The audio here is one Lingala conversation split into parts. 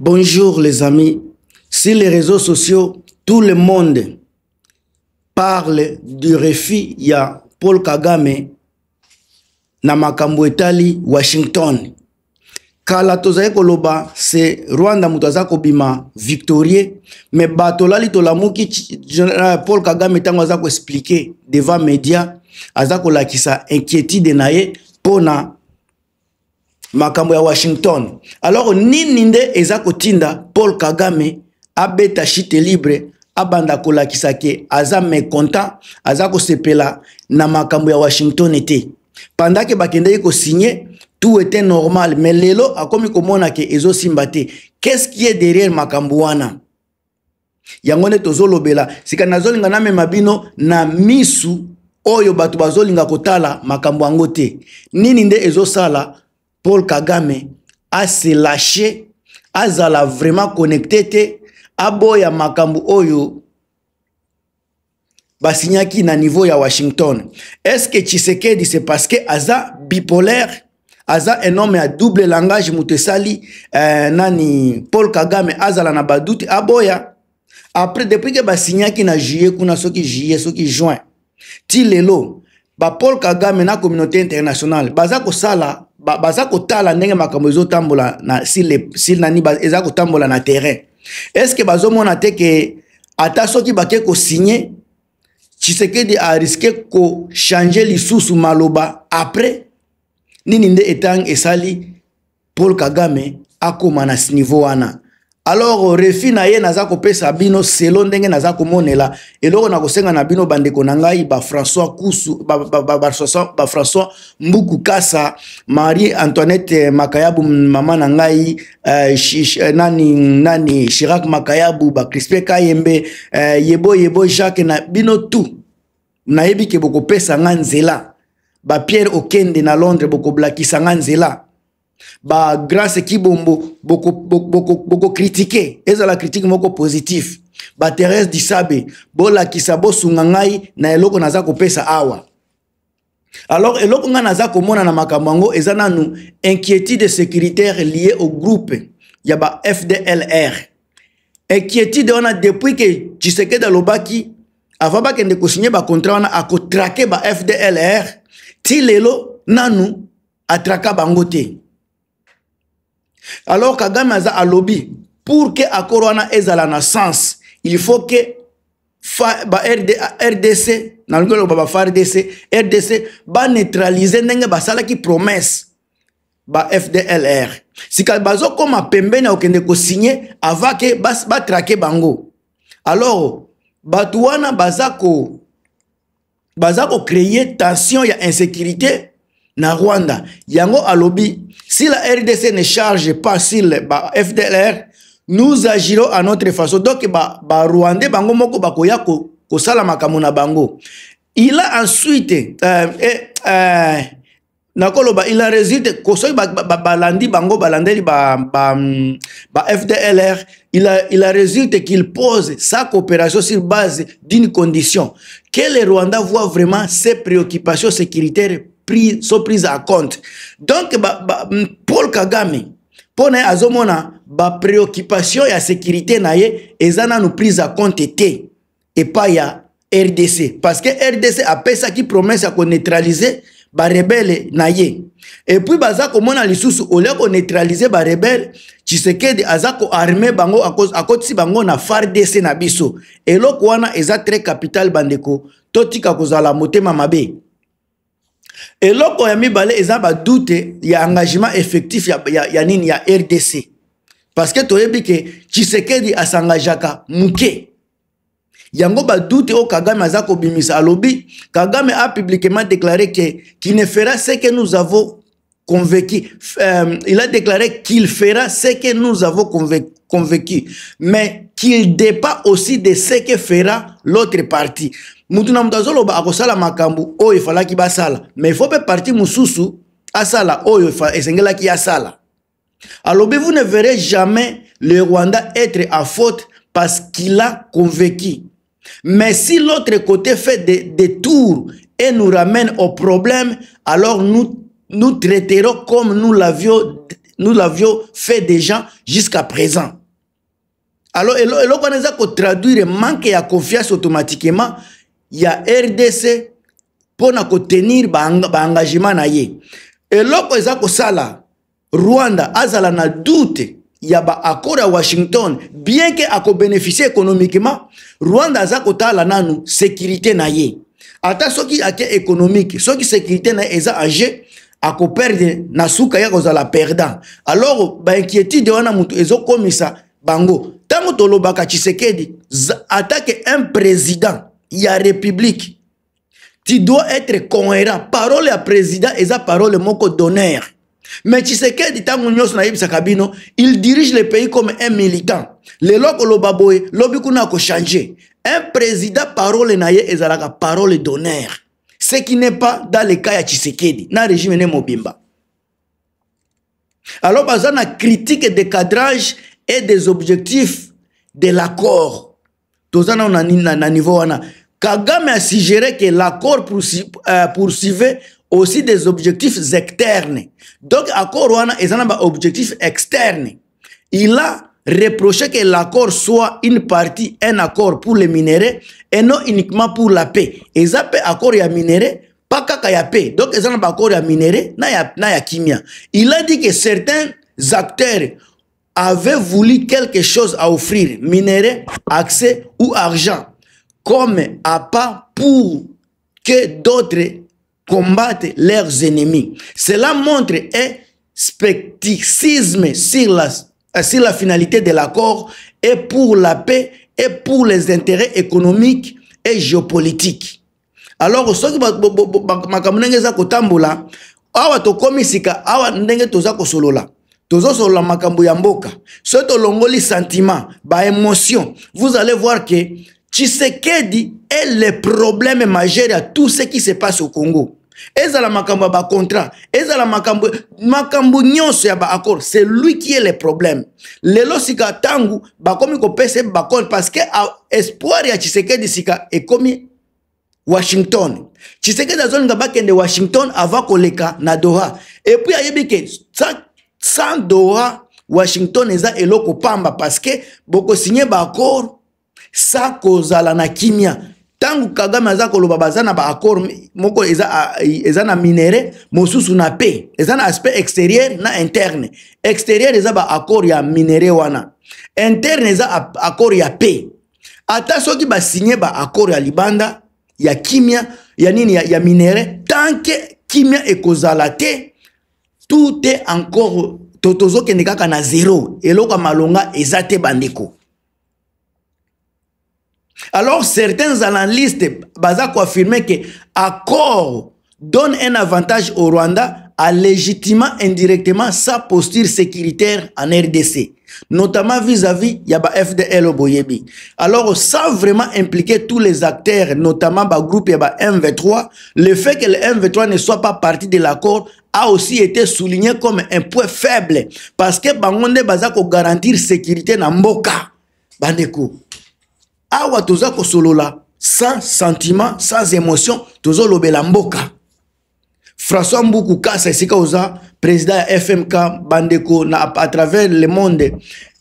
Bonjour les amis. Sur les réseaux sociaux, tout le monde parle du refus ya Paul Kagame na makambo etali Washington. Kala tozali koloba c'est Rwanda mutaza kobima victorieux, mais batolali tolamuki Paul Kagame tango aza ko expliquer devant média aza kolakisa inquiétude naye pona makambo ya Washington. Alors nini nde eza kotinda Paul Kagame abeta chite libre abanda kolakisa ke aza mécontent aza ko sepela na makambo ya Washington ete pendant que bakende ko signer tout était normal, mais lelo akomi komona ke ezo simbate. Qu'est-ce qui est derrière makambo wana? Yangone tozolobela sika nazolinga na mabino na misu oyo batu bazolinga kotala makambo angote. Nini nde ezo sala Paul Kagame a se lâché, azala vraiment connecté te, aboya makambo oyo basinyaki na niveau ya Washington. Est-ce que Tshisekedi c'est parce que aza bipolaire, aza un homme à double langage mutesali nani Paul Kagame azala na baduti aboya après depuis que basinyaki na juillet kuna soki juillet soki juin ti lelo ba Paul Kagame na communauté internationale baza ko sala baza ko tala ndenge makambo ezotambola na si nani eza ko tambola na terrain. Est-ce que bazomona te ke ata soki bake ko signer Tshisekedi a risqué ko changer lisusu maloba après nini nde etang esali Paul Kagame akoma na niveau wana. Alors refi na ye naza kopesa bino selon ndenge naza komonela eloko na kosenga na bino bandeko na ngai ba François Kusu ba François Mbuku Kasa, Marie Antoinette Makayabu mama na ngai nani Chirac Makayabu ba Crispin Kayembe yebo Jacques na bino tout na yebi ke boko pesa nganzela ba Pierre Okende na Londres boko blakisa nganzela ba Grâce Kibombo boko critiquer eza la critique moko positif ba Thérèse Disabe bola kisabo sungangai na eloko naza kopesa awa. Alors eloko nga naza komona na makambango eza nanu inquiétude sécuritaire liée au groupe ya ba FDLR. Inquiétude on a depuis que Tshisekedi alobaki avant ba kende ko signer ba contrat wana akotraquer ba FDLR ti lelo nanu atraka bangote. Alors Kagame aza alobi pour que accord wana ezala na sens il faut que RDC na ngolo baba RDC ba neutraliser ndenge basala ki promesse ba FDLR sika bazo koma pembeni okende ko signer avant que ba traquer bango. Alors batu wana bazako créer tension ya insécurité na Rwanda. Yango alobi si la RDC ne charge pas sur le FDLR, nous agirons à notre façon. Donc ba Rwandais bango moko bakoya ko sala makambo na bango. Il a ensuite nakoloba il a résulté ko soy balandi bango balandeli ba FDLR, il a résulté qu'il pose sa coopération sur base d'une condition que les Rwandais voient vraiment ses préoccupations sécuritaires sont prises à compte. Donc Paul Kagame pone azomona ba préoccupation ya sécurité naye ezana nous prise à compte été et pas ya RDC parce que RDC a pesa qui promesse à ko neutraliser ba rebelle naye et puis baza komona lisusu au lieu ko neutraliser ba rebelle Tshisekedi azako armé bango à cause si bango na FARDC na biso eloko wana eza très capital bandeko totika kozala motema mabe. Et loko ya mibale eza ba doute ya engagement effectif ya nini ya RDC parce que toyebi ke Tshisekedi asangajaka muke yango ba doute o Kagame azako bimisa alobi. Kagame a publiquement déclaré qu'il ne fera ce que nous avons convaincu. Il a déclaré qu'il fera ce que nous avons convaincu, mais qu'il dépend aussi de ce que fera l'autre partie. Mutuna mutazolo ba akosala makambu oyo falaki basala, mais il faut pas partir mususu asala oyo esengela ki asala. Alors vous ne verrez jamais le Rwanda être à faute parce qu'il a convaincu. Mais si l'autre côté fait des tours et nous ramène au problème, alors nous traiterons comme nous l'avions nous l'avions fait déjà jusqu'à présent. Alors, et là, on a traduire manque de confiance automatiquement, il y a RDC pour tenir l'engagement. Et là, on a sala Rwanda, azala na doute, il y a un accord à Washington, bien que a bénéficié économiquement, Rwanda a kotala nanu sécurité na ye. Ata soki ake économique, soki sécurité na eza age a ko perdre na suka ya kozala perdant. Alors ba inquiétude wana mutu ezo komisa bango. Tango tolobaka Tshisekedi attaque un président ya république. Tu dois être cohérent. Parole à président eza parole moko d'honneur. Mais Tshisekedi tango nyos na yebisa kabino, il dirige le pays comme un militant. Le loko lobaboye lobi kuna ko changer. Un président parole na ye ezalaka parole d'honneur. Ce qui n'est pas dans le cas de Tshisekedi, na régime ne mobimba. Alors, il y a une critique des cadrages et des objectifs de l'accord. Tout ça, on a un niveau. Kagame a suggéré que l'accord poursuivait aussi des objectifs externes. Donc, l'accord est un objectif externe. Il a reproché que l'accord soit une partie, un accord pour les minéraux et non uniquement pour la paix. Et ça, accord ya minéraux, pas kaka ya paix. Donc, ils ont un accord ya minéraux, na ya kimia. Il a dit que certains acteurs avaient voulu quelque chose à offrir, minéraux, accès ou argent, comme appât pour que d'autres combattent leurs ennemis. Cela montre un scepticisme sur la finalité de l'accord et pour la paix et pour les intérêts économiques et géopolitiques. Alors, ce qui est kotambola, awa to komisika, awa ndenge toza ko solola. Tozo solola makambo ya mboka. Ce to longoli sentiment, ba émotion. Vous allez voir que Tshisekedi est le problème majeur à tout ce qui se passe au Congo. Ezala makambo ba contrat, ezala makambo nyonso ya ba accord, c'est lui qui est le problème. Lelo sika tangu ba komi ko pese ba kon parce que espoir ya Tshisekedi sika e komi Washington. Tshisekedi azonga ba kende Washington avant koleka na Doha. Et puis ayebi ke sans Doha, Washington eza eloko pamba parce que boko signé ba accord sa kozala na kimia. Tangu Kagame aza koloba bazana ba accord moko eza na minéraux mosusu na paix, eza na aspect extérieur na interne. Extérieur eza ba accord ya minéraux wana, interne eza accord ya paix. Ata soki ba signé ba accord ya libanda ya kimia ya nini ya minéraux, tant que kimia ekozala te, tout est encore totozo kende kaka na zéro, eloko malonga eza te bandeko. Alors, certains analystes ont affirmé que l'accord donne un avantage au Rwanda à légitimement indirectement sa posture sécuritaire en RDC, notamment vis-à-vis de FDL au Boyebi. Alors, sans vraiment impliquer tous les acteurs, notamment le groupe M23, le fait que le M23 ne soit pas partie de l'accord a aussi été souligné comme un point faible, parce que Bangonde bazako garantir sécurité na mboka. Bandeko. Awa toza ko solola sans sentiment, sans émotion, tozo lobela mboka. François Mboukou Kassa esika oza président ya FMK bandeko na à travers le monde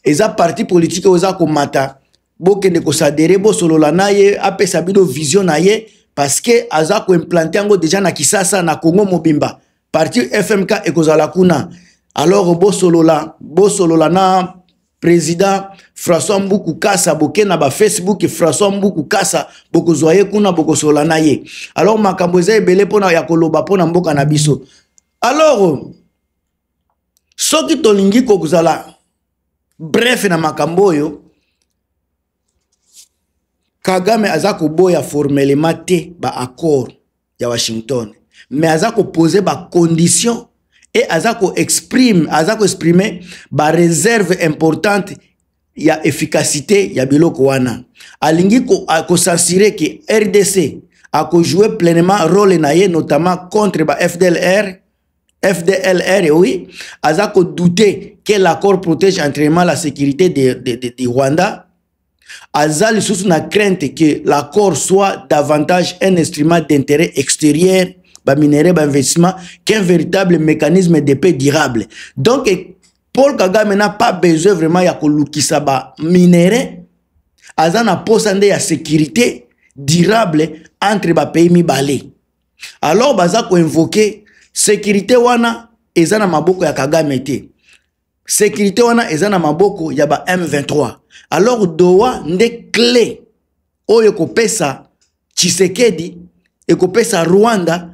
eza parti politique oza ko mata bokende ko sadere bo solola naye apesa bido vision naye parce que aza ko implanter ngo déjà na Kisasa na Congo mobimba parti FMK ekozala kuna. Alors bo solola na président François Mboukou Kassa boke na ba Facebook François Mboukou Kassa boko zoye kuna boko sola na ye. Alors makambo eza ebele pona ya koloba pona mboka na biso. Alors soki tolingi kozala bref na makambo yo Kagame azako boya formellement te ba accord ya Washington, mais azako poser ba condition et azako exprimer ba réserve importante ya efficacité ya biloko wana. Alingi ko s'assurer que RDC a joué pleinement rôle na ye, notamment contre ba FDLR, oui, azako douter que l'accord protège entièrement la sécurité de Rwanda. Azali sous na crainte que l'accord soit davantage un instrument d'intérêt extérieur, ba minéraux, ba investissement, qu'un véritable mécanisme de paix durable. Donc, Paul Kagame n'a pas besoin vraiment ya kolukisa ba minéraux. Azana posande ya sécurité durable entre ba pays mibale. Alors baza ko invoquer sécurité wana ezana maboko ya Kagame te. Sécurité wana ezana maboko ya ba M23. Alors doa nde clé oyo ko pesa Tshisekedi et ko pesa Rwanda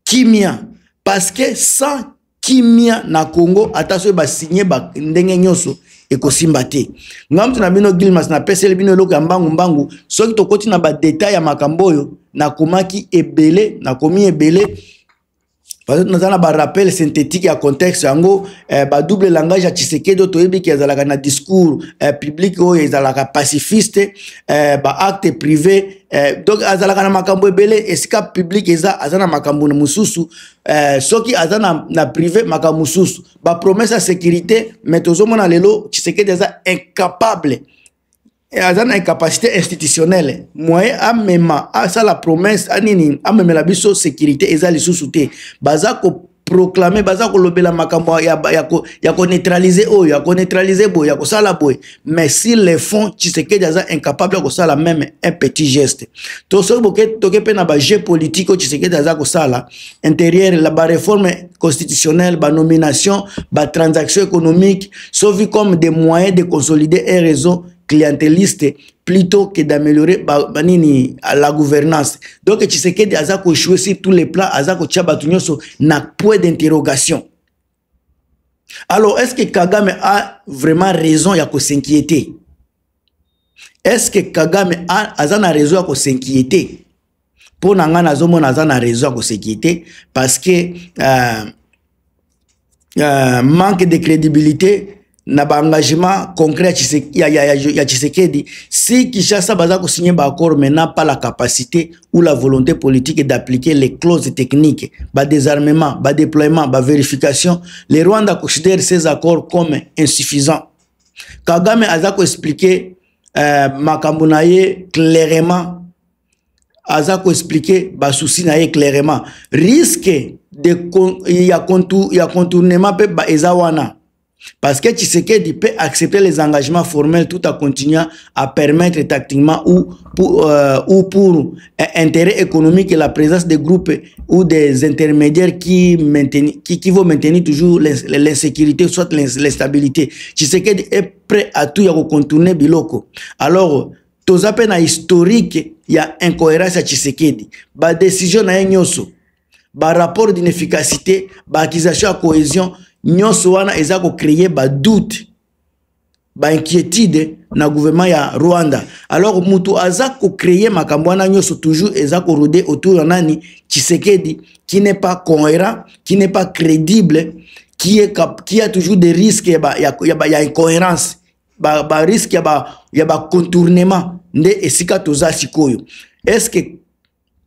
kimia parce que sans kimia na Congo ataso ba signer ba ndenge nyoso ekosimba te. Ngamtu na bino Gilmas na pesel bino eloko ya mbangu soki tokoti na ba détail ya makamboyo na komaki ebele na komi ebele parce que nous avons un rappel synthétique à contexte yango ba double langage à Tshisekedi toyebi ki azalaka na discours public o ezalaka pacifiste ba acte privé donc azalaka na makambo ebele esika public eza azana makambo na mususu soki azana na privé makambo mususu ba promesse à sécurité mais tozomona lelo Tshisekedi eza incapable azana incapacité institutionnelle moyen amema ça la promesse anini amema la biso sécurité eza lisusu te baza ko proclamer baza ko lobela makambo ya ko neutraliser oyo ya ko neutraliser boy ya ko sala boy mais si les fonds Tshisekedi aza incapable ko sala même un petit geste to so boke toke pe na ba jeu politique o Tshisekedi aza ko sala intérieur la ba réforme constitutionnelle ba nomination ba transaction économique sont vus comme des moyens de consolider un réseau clientéliste plutôt que d'améliorer la gouvernance. Donc Tshisekedi a échoué sur tous les plans, a na point d'interrogation. Alors est-ce que Kagame a vraiment raison de s'inquiéter? Est-ce que Kagame a raison de s'inquiéter? Pour Nanga Nazomon a raison de s'inquiéter parce que manque de crédibilité na ba engagement concret ya Tshisekedi si Kinshasa baza ko signer ba accord mais n'a pas la capacité ou la volonté politique d'appliquer les clauses techniques ba désarmement ba déploiement ba vérification les Rwanda considèrent ces accords comme insuffisants. Kagame aza ko expliquer makambo na ye clairement aza ko expliquer ba souci na ye clairement risque de ya contournement pe ba ezawana. Parce que Tshisekedi peut accepter les engagements formels tout en continuant à permettre tactiquement ou pour intérêt économique et la présence des groupes ou des intermédiaires qui vont maintenir toujours l'insécurité, soit l'instabilité. Tshisekedi est prêt à tout y contourner biloko. Alors, tous appels historique, il y a incohérence à Tshisekedi. Ba décision na nyoso, ba rapport d'inefficacité, ba accusation à cohésion. Nyonso wana eza ko créer ba doute ba inquiétude na gouvernement ya Rwanda. Alors mutu aza ko créer makambo wana nyonso toujours eza ko rôder autour ya nani Tshisekedi qui n'est pas cohérent, qui n'est pas crédible, qui a toujours des risques ya incohérence, ba risque ya ba contournement nde esika toza sikoyo. Est-ce que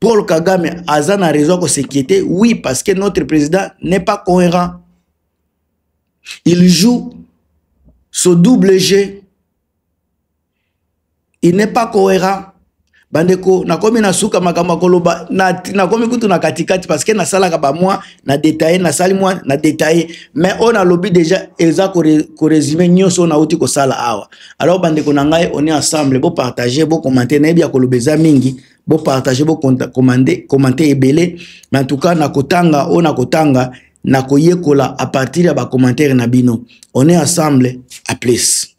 Paul Kagame aza na raison de s'inquiéter? Oui, parce que notre président n'est pas cohérent. Il joue ce double jeu. Il n'est pas cohérent. Bandeko, na komi na suka makamba koloba, na komi kutu na katikati parce que na sala kaba moi, na détaillé, na sali moi, na détaillé. Mais on a lobby déjà, eza ko résumer nyonso na uti ko sala awa. Alors bandeko na ngai, on est ensemble, bo partager, bo commenter, na ebia kolobeza mingi, bo partager, bo commenter ebele. Mais en tout cas, na kotanga, on a kotanga, na koyekola à partir de ba commentaire na bino. On est ensemble, à plus.